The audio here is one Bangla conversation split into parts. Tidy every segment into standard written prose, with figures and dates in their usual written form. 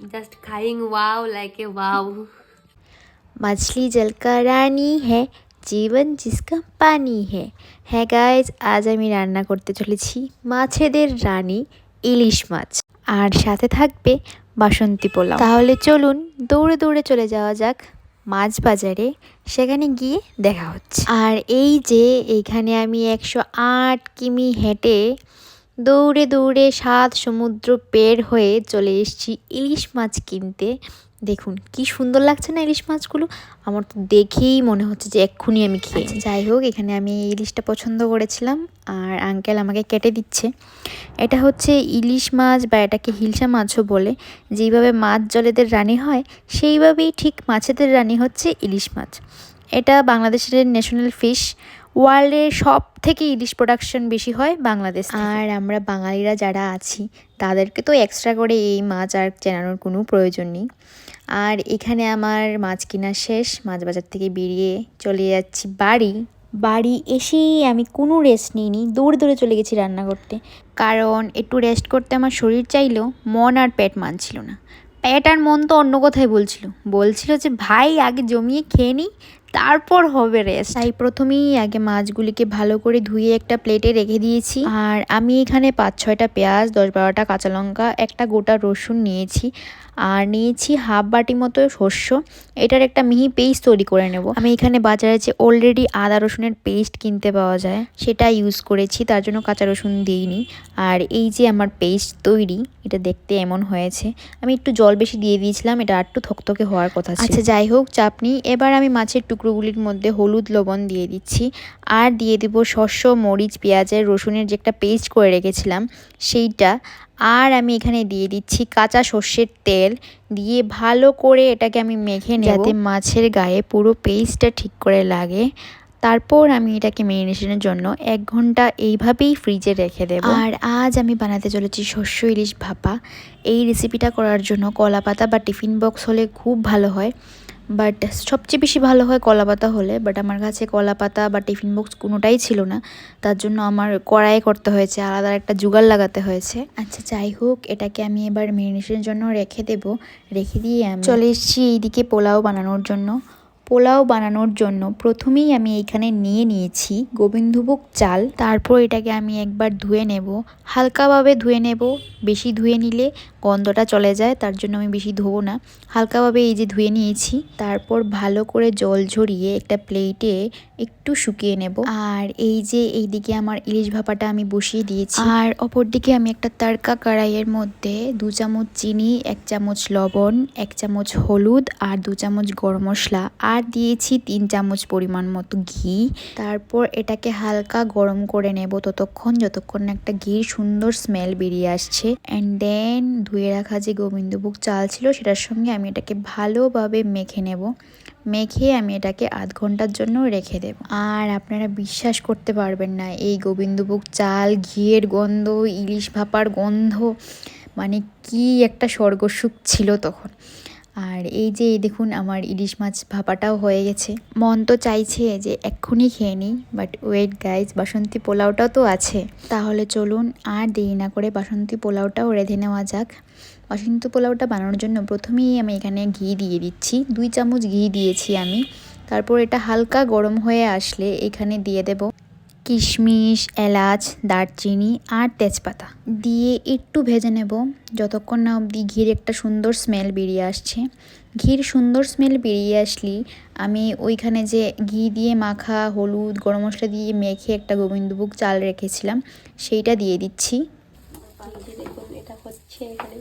just crying wow like a wow. मछली जल का রানী है জীবন जिसका পানি है। হ্যাঁ গাইজ, আজ আমি রান্না করতে চলেছি মাছেদের রানী ইলিশ মাছ, আর সাথে থাকবে বাসন্তী পোলাও। তাহলে চলুন দৌড়ে দৌড়ে চলে যাওয়া যাক মাছ বাজারে, সেখানে গিয়ে দেখা হচ্ছে। আর এই যে এইখানে আমি 108 কিমি হেঁটে দৌড়ে দৌড়ে 7 সমুদ্র পের হয়ে চলে এসেছি ইলিশ মাছ কিনতে। দেখুন কি সুন্দর লাগছে না ইলিশ মাছগুলো, আমার তো দেখেই মনে হচ্ছে যে এক্ষুনি আমি খেয়ে। যাই হোক, এখানে আমি ইলিশটা পছন্দ করেছিলাম আর আঙ্কেল আমাকে কেটে দিচ্ছে। এটা হচ্ছে ইলিশ মাছ বা এটাকে হিলসা মাছও বলে। যেইভাবে মাছ জলেদের রানী হয় সেইভাবেই ঠিক মাছেদের রানী হচ্ছে ইলিশ মাছ। এটা বাংলাদেশের ন্যাশনাল ফিশ। ওয়ার্ল্ডের সব থেকে ইলিশ প্রোডাকশন বেশি হয় বাংলাদেশ। আর আমরা বাঙালিরা যারা আছি তাদেরকে তো এক্সট্রা করে এই মাছ আর চেনানোর কোনো প্রয়োজন নেই। আর এখানে আমার মাছ কেনা শেষ, মাছ বাজার থেকে বেরিয়ে চলে যাচ্ছি বাড়ি এসেই আমি কোনো রেস্ট নিইনি, দৌড়ে দৌড়ে চলে গেছি রান্না করতে। কারণ একটু রেস্ট করতে আমার শরীর চাইলেও মন আর পেট মানছিল না। পেট আর মন তো অন্য কথাই বলছিল যে ভাই আগে জমিয়ে খেয়ে নিই, তারপর হবে রেস্ট। তাই প্রথমেই আগে মাছগুলিকে ভালো করে ধুয়ে একটা প্লেটে রেখে দিয়েছি। আর আমি এখানে 5-6টা পেঁয়াজ, 10-12টা কাঁচা লঙ্কা, একটা গোটা রসুন নিয়েছি, আর নিয়েছি হাফ বাটি মতো শস্য। এটার একটা মিহি পেস্ট তৈরি করে নেব। আমি এখানে বাজারে যে অলরেডি আদা রসুনের পেস্ট কিনতে পাওয়া যায় সেটা ইউজ করেছি, তার জন্য কাঁচা রসুন দিইনি। আর এই যে আমার পেস্ট তৈরি, এটা দেখতে এমন হয়েছে। আমি একটু জল বেশি দিয়ে দিয়েছিলাম, এটা একটু থকথকে হওয়ার কথা ছিল। আচ্ছা যাই হোক, চাপ নেই। এবার আমি মাছের টুকরোগুলির মধ্যে হলুদ লবণ দিয়ে দিচ্ছি, আর দিয়ে দিব শস্য, মরিচ, পেঁয়াজের, রসুনের যে একটা পেস্ট করে রেখেছিলাম সেইটা। আর আমি এখানে দিয়ে দিচ্ছি কাঁচা সর্ষের তেল, দিয়ে ভালো করে এটাকে আমি মেখে নেব যাতে মাছের গায়ে পুরো পেস্টটা ঠিক করে লাগে। তারপর আমি এটাকে ম্যারিনেশনের জন্য 1 ঘন্টা এইভাবেই ফ্রিজে রেখে দেব। আর আজ আমি বানাতে চলেছি শস্য ইলিশ ভাপা। এই রেসিপিটা করার জন্য কলা পাতা বা টিফিন বক্স হলে খুব ভালো হয়, বাট সবচেয়ে বেশি ভালো হয় কলা পাতা হলে। বাট আমার কাছে কলা পাতা বা টিফিন বক্স কোনোটাই ছিল না, তার জন্য আমার কড়াইয়ে করতে হয়েছে, আলাদা একটা জোগাড় লাগাতে হয়েছে। আচ্ছা যাই হোক, এটাকে আমি এবার ম্যারিনেশনের জন্য রেখে দেব। রেখে দিয়ে আমি চলে এসেছি এইদিকে পোলাও বানানোর জন্য প্রথমেই আমি এইখানে নিয়েছি গোবিন্দভোগ চাল। তারপর এটাকে আমি একবার ধুয়ে নেব, হালকাভাবে ধুয়ে নেব। বেশি ধুয়ে নিলে গন্ধটা চলে যায়, তার জন্য আমি বেশি ধোবো না, হালকাভাবে এই যে ধুয়ে নিয়েছি। তারপর ভালো করে জল ঝরিয়ে একটা প্লেটে একটু শুকিয়ে নেব। আর এই যে এইদিকে আমার ইলিশ ভাপাটা আমি বসিয়ে দিয়েছি। আর অপরদিকে আমি একটা তাড়কা কড়াইয়ের মধ্যে 2 চামচ চিনি, 1 চামচ লবণ, 1 চামচ হলুদ আর 2 চামচ গরম মশলা, আর দিয়েছি 3 চামচ পরিমাণ মতো ঘি। তারপর এটাকে হালকা গরম করে নেব যতক্ষণ না একটা ঘির সুন্দর স্মেল বেরিয়ে আসছে। অ্যান্ড দেন ধুয়ে রাখা যে গোবিন্দভোগ চাল ছিল সেটার সঙ্গে আমি এটাকে ভালোভাবে মেখে নেব। মেখে আমি এটাকে আধ ঘন্টার জন্য রেখে দেব। আর আপনারা বিশ্বাস করতে পারবেন না, এই গোবিন্দভোগ চাল, ঘিয়ের গন্ধ, ইলিশ ভাপার গন্ধ, মানে কি একটা স্বর্গসুখ ছিল তখন। আর এই যে দেখুন আমার ইলিশ মাছ ভাপাটাও হয়ে গেছে। মন তো চাইছে যে এক্ষুনি খেয়ে নিই, বাট ওয়েট গাইজ, বাসন্তী পোলাওটাও তো আছে। তাহলে চলুন আর দেরি না করে বাসন্তী পোলাওটাও রেঁধে নেওয়া যাক। বাসন্তী পোলাওটা বানানোর জন্য প্রথমেই আমি এখানে ঘি দিয়ে দিচ্ছি, 2 চামচ ঘি দিয়েছি আমি। তারপর এটা হালকা গরম হয়ে আসলে এখানে দিয়ে দেব কিশমিশ, এলাচ, দারচিনি আর তেজপাতা দিয়ে একটু ভেজে নেব যতক্ষণ না অবধি ঘির একটা সুন্দর স্মেল বেরিয়ে আসছে। ঘির সুন্দর স্মেল বেরিয়ে আসলেই আমি ওইখানে যে ঘি দিয়ে মাখা হলুদ গরম মশলা দিয়ে মেখে একটা গোবিন্দভোগ চাল রেখেছিলাম সেইটা দিয়ে দিচ্ছি। দেখুন এটা হচ্ছে এখানে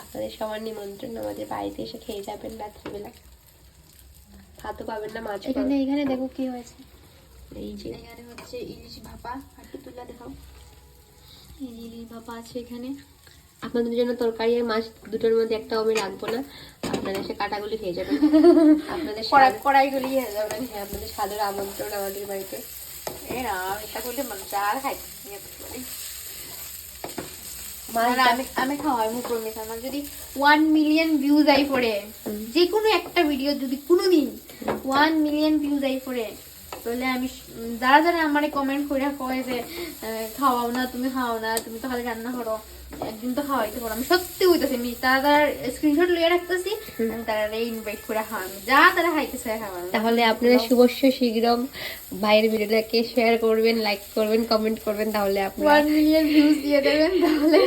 আপনাদের সবার নিমন্ত্রণ, আমাদের বাড়িতে এসে খেয়ে যাবেন রাত্রিবেলা। ভাতও পাবেন না, মাছ এখানে দেখো কি হয়েছে। এই যে এখানে হচ্ছে ইলিশ ভাপা, একটু তুলে দেখাও। এই যে ইলিশ ভাপা আছে এখানে। আপনাদের জন্য তরকারি আর মাছ দুটোর মধ্যে একটাও আমি রাখবো না, আপনারা এসে কাটাগুলি খেয়ে যাবেন। আপনাদের কড়াইগুলি হয়ে যাবেন। হ্যাঁ, আপনাদের সাদর আমন্ত্রণ আমাদের বাড়িতে। এটা করলে মানুষ আর খাইতে আমি খাওয়াই মুখ প্রমিস। আমার যদি 1 মিলিয়ন ভিউজ আই পড়ে, যে কোনো একটা ভিডিও যদি কোনোদিন 1 মিলিয়ন ভিউজ আই পড়ে, তাহলে আমি যারা যারা আমার কমেন্ট করে কয় যে খাওয়াও না, তুমি খাও না, তুমি তো খালি রান্না করো, একদিন তো খাওয়াইতে পারো, আমি সত্যি হইতেছি তার স্ক্রিনশট লিয়ে রাখতেছি, তারা ইনভাইট করে খাওয়ানো, যা তারা খাইতেছে খাওয়ানো। তাহলে আপনারা শুভস্য শীঘ্রম ভাইয়ের ভিডিওটাকে শেয়ার করবেন, লাইক করবেন, কমেন্ট করবেন, তাহলে আপনারা 1 মিলিয়ন ভিউজ দিয়ে দেবেন, তাহলে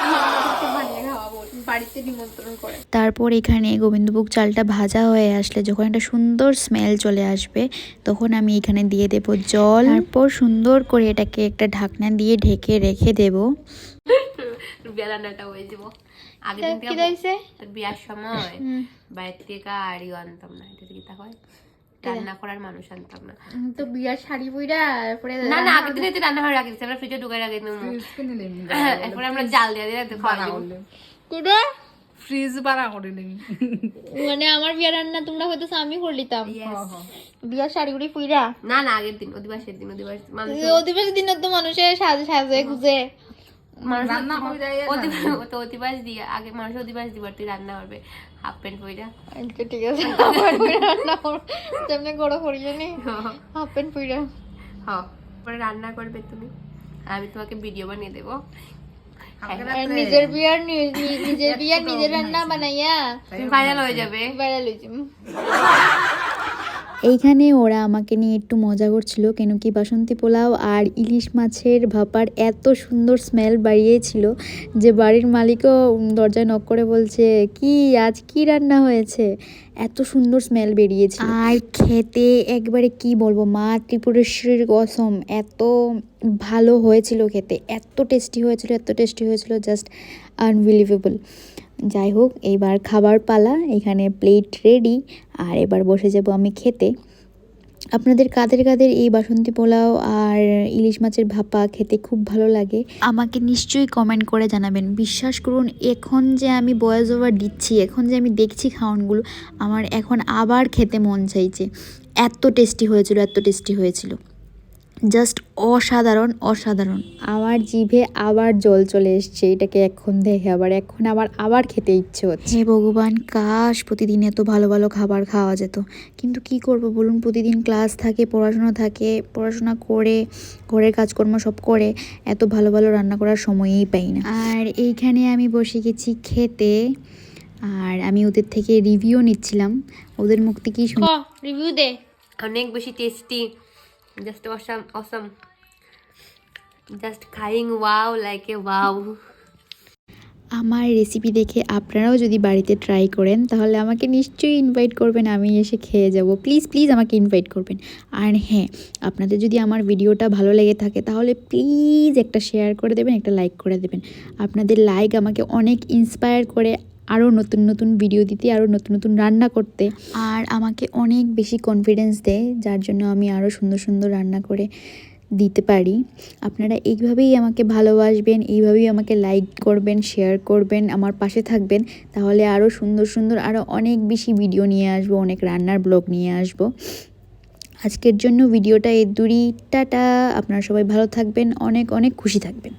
আমাদেরকে বানিয়ে খাওয়াবো বাড়িতে নিমন্ত্রণ করে। তারপর এখানে গোবিন্দভোগ চালটা ভাজা হয়ে আসলে যখন একটা সুন্দর স্মেল চলে আসবে তখন আমি এখানে দিয়ে দেব জল। তারপর সুন্দর করে এটাকে একটা ঢাকনা দিয়ে ঢেকে রেখে দেব। বেলানাটা হয়ে যাব। আগের দিন কি হইছে? তোর বিয়ার সময় বাইরে থেকে আড়িও আনতাম না, এটা কি তা হয়, রান্না করার মানুষ আনতাম না। তো বিয়ার শাড়ি পইরা পরে না না, আগের দিনে তো রান্না করে রাখি দিছি, আমরা ফ্রিজে ঢুকাই রাখি দিলাম, এরপরে আমরা জাল দিয়ে দিয়ে তো খাওয়া দিব। কুড়ে ফ্রিজ বাড়া করে নিবি, মানে আমার বিয়ার রান্না তোমরা হইতেছে আমি করে লিতাম বিয়ার শাড়িগুলি পইরা। না না, আগের দিন অধিবাসের দিন, মানুষ অধিবাস দিনে তো মানুষের সাজে সাজে খুঁজে রান্না করে দেয় অধিবাস দিয়ে আগে মানুষ অধিবাস দিবার তুই রান্না করবে হাফ প্যান্ট পইরা। ঠিক আছে, রান্না তেমনি গড়ো করিয়ে নি হাফ প্যান্ট পইরা। হ্যাঁ, পরে রান্না করবে তুমি, আর আমি তোমাকে ভিডিও বানিয়ে দেবো। নিজের বিয়ার নিজের রান্না বানাইয়া ভাইরাল হয়ে যাবে। ভাইরাল হইছে। এইখানে ওরা আমাকে নিয়ে একটু মজা করছিল, কেন কি বাসন্তী পোলাও আর ইলিশ মাছের ভাপার এত সুন্দর স্মেল বাড়িয়েছিল যে বাড়ির মালিকও দরজায় নক করে বলছে কি আজ কি রান্না হয়েছে, এত সুন্দর স্মেল বেরিয়েছিল। আর খেতে একবারে কি বলবো, মা ত্রিপুরেশ্বরীর কসম, এত ভালো হয়েছিল খেতে, এত টেস্টি হয়েছিল, জাস্ট আনবিলিভেবল। যাই হোক, এইবার খাবার পালা, এখানে প্লেট রেডি, আর এবার বসে যাব আমি খেতে। আপনাদের কাদের কাদের এই বাসন্তী পোলাও আর ইলিশ মাছের ভাপা খেতে খুব ভালো লাগে আমাকে নিশ্চয়ই কমেন্ট করে জানাবেন। বিশ্বাস করুন, এখন যে আমি ভয়েস ওভার দিচ্ছি, এখন যে আমি দেখছি খাওয়ানগুলো, আমার এখন আবার খেতে মন চাইছে। এত টেস্টি হয়েছিল, জাস্ট অসাধারণ। আমার জিভে আবার জল চলে এসছে এটাকে এখন দেখে, আবার খেতে ইচ্ছে হচ্ছে। হে ভগবান, কাশ প্রতিদিন এত ভালো ভালো খাবার খাওয়া যেত, কিন্তু কি করব বলুন, প্রতিদিন ক্লাস থাকে, পড়াশোনা করে ঘরের কাজকর্ম সব করে এত ভালো ভালো রান্না করার সময়ই পাই না। আর এইখানে আমি বসে গেছি খেতে, আর আমি ওদের থেকে রিভিউ নিচ্ছিলাম, ওদের মুখ থেকে রিভিউ দে। অনেক বেশি tasty, just awesome, just crying wow like a wow. আমার রেসিপি দেখে আপনারাও যদি বাড়িতে ট্রাই করেন তাহলে আমাকে নিশ্চয়ই ইনভাইট করবেন, আমি এসে খেয়ে যাব। প্লিজ আমাকে ইনভাইট করবেন। আর হ্যাঁ, আপনাদের যদি আমার ভিডিওটা ভালো লেগে থাকে তাহলে প্লিজ একটা শেয়ার করে দেবেন, একটা লাইক করে দেবেন। আপনাদের লাইক আমাকে অনেক ইন্সপায়ার করে আরও নতুন ভিডিও দিতে, আরও নতুন রান্না করতে, আর আমাকে অনেক বেশি কনফিডেন্স দেয়, যার জন্য আমি আরও সুন্দর রান্না করে দিতে পারি। আপনারা এইভাবেই আমাকে ভালোবাসবেন, এইভাবেই আমাকে লাইক করবেন, শেয়ার করবেন, আমার পাশে থাকবেন, তাহলে আরও সুন্দর আরও অনেক বেশি ভিডিও নিয়ে আসবো, অনেক রান্নার ব্লগ নিয়ে আসবো। আজকের জন্য ভিডিওটা এই দূরই, টাটা। আপনারা সবাই ভালো থাকবেন, অনেক খুশি থাকবেন।